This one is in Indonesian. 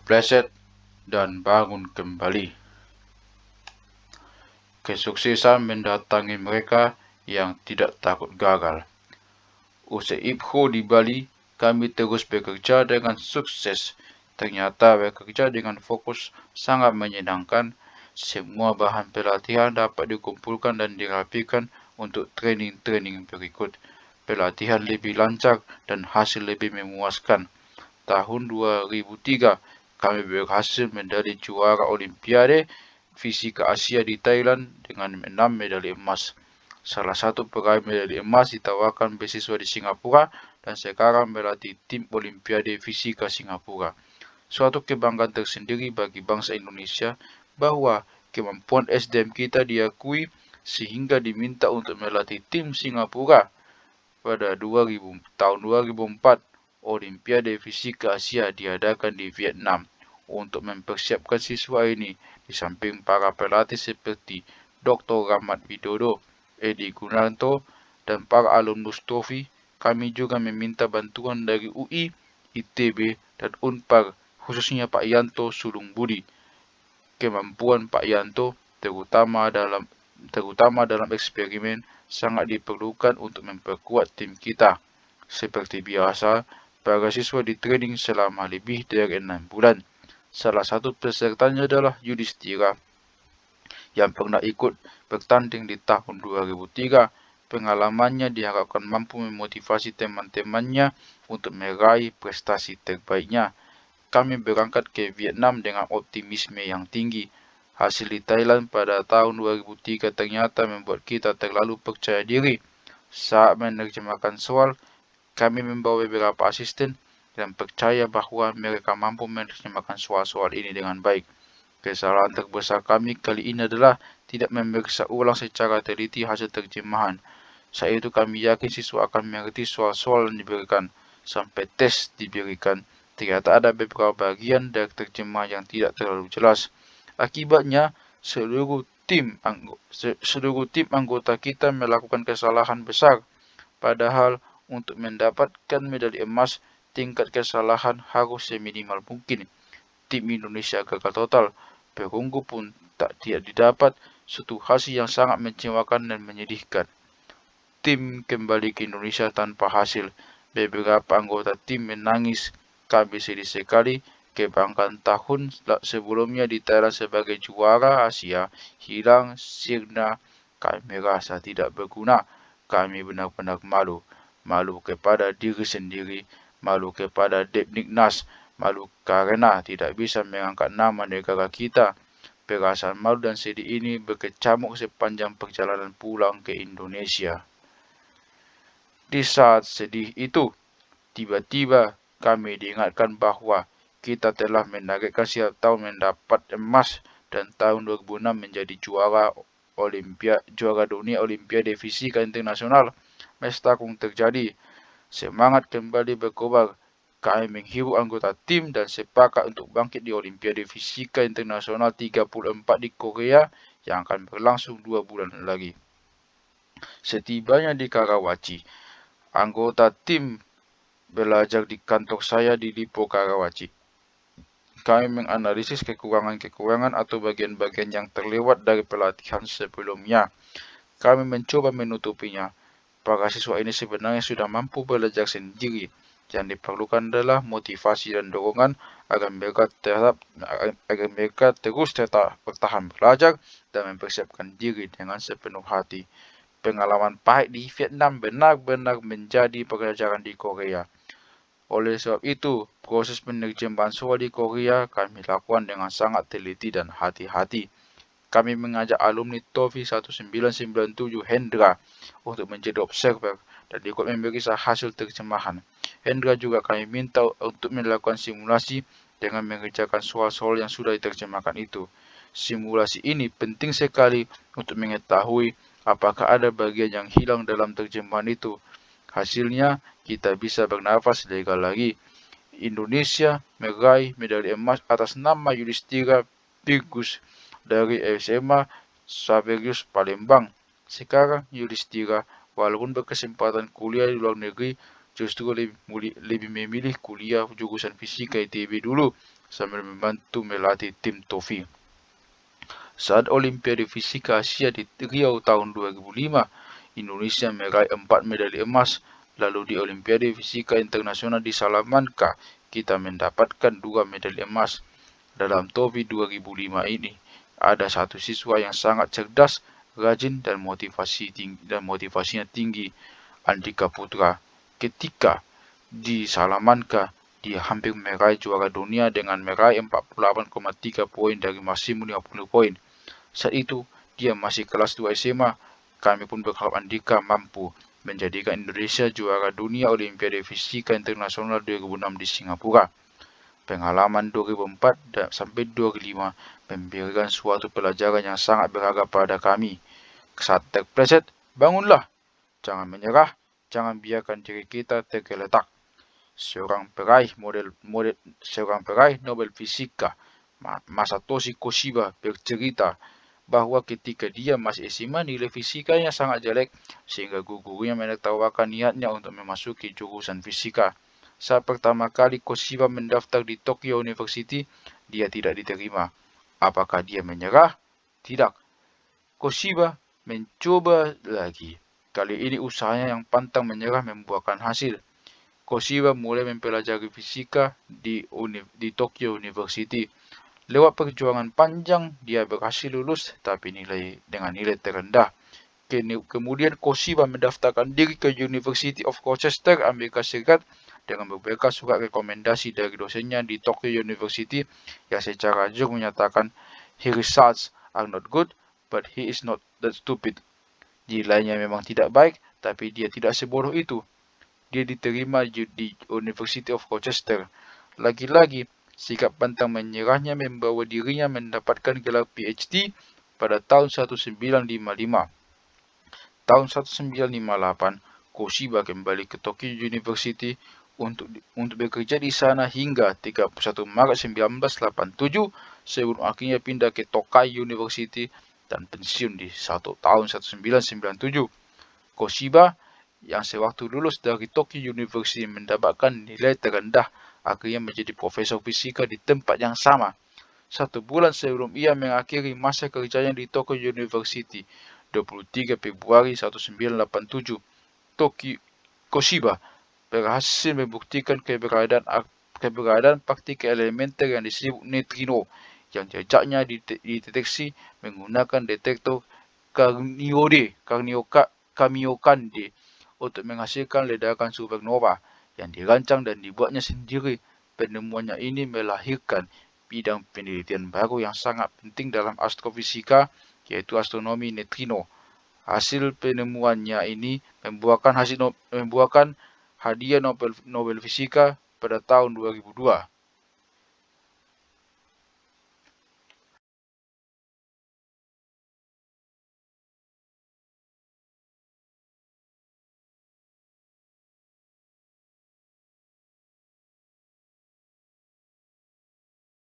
kepleset dan bangun kembali. Kesuksesan mendatangi mereka yang tidak takut gagal. Usai IPHO di Bali, kami terus bekerja dengan sukses. Ternyata bekerja dengan fokus sangat menyenangkan. Semua bahan pelatihan dapat dikumpulkan dan dirapikan untuk training-training berikut. Pelatihan lebih lancar dan hasil lebih memuaskan. Tahun 2003, kami berhasil menjadi juara Olimpiade Fisika Asia di Thailand dengan 6 medali emas. Salah satu peraih medali emas ditawarkan beasiswa di Singapura dan sekarang melatih tim Olimpiade Fisika Singapura. Suatu kebanggaan tersendiri bagi bangsa Indonesia bahwa kemampuan SDM kita diakui sehingga diminta untuk melatih tim Singapura. Pada tahun 2004, Olimpiade Fisika Asia diadakan di Vietnam. Untuk mempersiapkan siswa ini, di samping para pelatih seperti Dr. Rahmat Widodo, Edi Gunarto, dan para alumnus TOFI, kami juga meminta bantuan dari UI, ITB, dan Unpar, khususnya Pak Yanto Sulung Budi. Kemampuan Pak Yanto, terutama dalam eksperimen, sangat diperlukan untuk memperkuat tim kita. Seperti biasa, para siswa di-training selama lebih dari 6 bulan. Salah satu pesertanya adalah Yudhistira, yang pernah ikut bertanding di tahun 2003. Pengalamannya diharapkan mampu memotivasi teman-temannya untuk meraih prestasi terbaiknya. Kami berangkat ke Vietnam dengan optimisme yang tinggi. Hasil di Thailand pada tahun 2003 ternyata membuat kita terlalu percaya diri. Saat menerjemahkan soal, kami membawa beberapa asisten dan percaya bahwa mereka mampu menerjemahkan soal-soal ini dengan baik. Kesalahan terbesar kami kali ini adalah tidak memeriksa ulang secara teliti hasil terjemahan. Saat itu kami yakin siswa akan mengerti soal-soal yang diberikan. Sampai tes diberikan, ternyata ada beberapa bagian dari terjemahan yang tidak terlalu jelas. Akibatnya, seluruh tim anggota kita melakukan kesalahan besar. Padahal, untuk mendapatkan medali emas, tingkat kesalahan harus seminimal mungkin. Tim Indonesia gagal total. Perunggu pun tidak didapat, suatu hasil yang sangat mengecewakan dan menyedihkan. Tim kembali ke Indonesia tanpa hasil. Beberapa anggota tim menangis. Kami sedih sekali. Kebanggaan tahun sebelumnya di Thailand sebagai juara Asia hilang sirna. Kami merasa tidak berguna. Kami benar-benar malu. Malu kepada diri sendiri. Malu kepada Depdiknas. Malu karena tidak bisa mengangkat nama negara kita. Perasaan malu dan sedih ini berkecamuk sepanjang perjalanan pulang ke Indonesia. Di saat sedih itu, tiba-tiba kami diingatkan bahwa kita telah menargetkan setiap tahun mendapat emas dan tahun 2006 menjadi juara dunia Olimpiade Fisika Internasional. Mestakung terjadi. Semangat kembali berkobar. Kami menghimbau anggota tim dan sepakat untuk bangkit di Olimpiade Fisika Internasional 34 di Korea yang akan berlangsung 2 bulan lagi. Setibanya di Karawaci, anggota tim belajar di kantor saya di Lipo Karawaci. Kami menganalisis kekurangan-kekurangan atau bagian-bagian yang terlewat dari pelatihan sebelumnya. Kami mencoba menutupinya. Para siswa ini sebenarnya sudah mampu belajar sendiri. Yang diperlukan adalah motivasi dan dorongan agar mereka terus tetap bertahan belajar dan mempersiapkan diri dengan sepenuh hati. Pengalaman pahit di Vietnam benar-benar menjadi pelajaran di Korea. Oleh sebab itu, proses penerjemahan soal di Korea kami lakukan dengan sangat teliti dan hati-hati. Kami mengajak alumni TOFI 1997 Hendra untuk menjadi observer dan ikut memeriksa hasil terjemahan. Hendra juga kami minta untuk melakukan simulasi dengan mengerjakan soal-soal yang sudah diterjemahkan itu. Simulasi ini penting sekali untuk mengetahui apakah ada bagian yang hilang dalam terjemahan itu. Hasilnya, kita bisa bernafas lega lagi. Indonesia meraih medali emas atas nama Yudhistira Pirgus dari SMA Saverius Palembang. Sekarang Yudhistira, walaupun berkesempatan kuliah di luar negeri, justru lebih memilih kuliah jurusan fisika ITB dulu sambil membantu melatih tim TOFI. Saat Olimpiade Fisika Asia di Riau tahun 2005, Indonesia meraih 4 medali emas, lalu di Olimpiade Fisika Internasional di Salamanca, kita mendapatkan 2 medali emas. Dalam TOFI 2005 ini, ada satu siswa yang sangat cerdas, rajin, dan motivasinya tinggi, Andika Putra. Ketika di Salamanca, dia hampir meraih juara dunia dengan meraih 48,3 poin dari maksimum 50 poin. Saat itu, dia masih kelas 2 SMA. Kami pun berharap Andika mampu menjadikan Indonesia juara dunia Olimpiade Fisika Internasional 2006 di Singapura. Pengalaman 2004 sampai 2005 memberikan suatu pelajaran yang sangat berharga pada kami. Saat terpleset, bangunlah. Jangan menyerah, jangan biarkan diri kita tergeletak. Seorang peraih Nobel Fisika, Masatoshi Koshiba, bercerita bahwa ketika dia masih SMA, nilai fisikanya sangat jelek sehingga gurunya menertawakan niatnya untuk memasuki jurusan fisika. Saat pertama kali Koshiba mendaftar di Tokyo University, dia tidak diterima. Apakah dia menyerah? Tidak. Koshiba mencoba lagi. Kali ini usahanya yang pantang menyerah membuahkan hasil. Koshiba mulai mempelajari fisika di Tokyo University. Lewat perjuangan panjang, dia berhasil lulus tapi dengan nilai terendah. Kemudian Koshiba mendaftarkan diri ke University of Rochester, Amerika Serikat dengan berbekal surat rekomendasi dari dosennya di Tokyo University yang secara jujur menyatakan, "His results are not good, but he is not that stupid." Nilainya memang tidak baik, tapi dia tidak sebodoh itu. Dia diterima di University of Rochester. Lagi-lagi, sikap pantang menyerahnya membawa dirinya mendapatkan gelar PhD pada tahun 1955. Tahun 1958, Koshiba kembali ke Tokyo University untuk bekerja di sana hingga 31 Maret 1987 sebelum akhirnya pindah ke Tokai University dan pensiun di tahun 1997. Koshiba yang sewaktu lulus dari Tokyo University mendapatkan nilai terendah akhirnya menjadi profesor fisika di tempat yang sama. 1 bulan sebelum ia mengakhiri masa kerjanya di Tokyo University, 23 Februari 1987, Koshiba berhasil membuktikan keberadaan partikel elementer yang disebut neutrino, yang jejaknya dideteksi menggunakan detektor Kamiokande untuk menghasilkan ledakan supernova yang dirancang dan dibuatnya sendiri. Penemuannya ini melahirkan bidang penelitian baru yang sangat penting dalam astrofisika, yaitu astronomi neutrino. Hasil penemuannya ini membuahkan hadiah Nobel Fisika pada tahun 2002.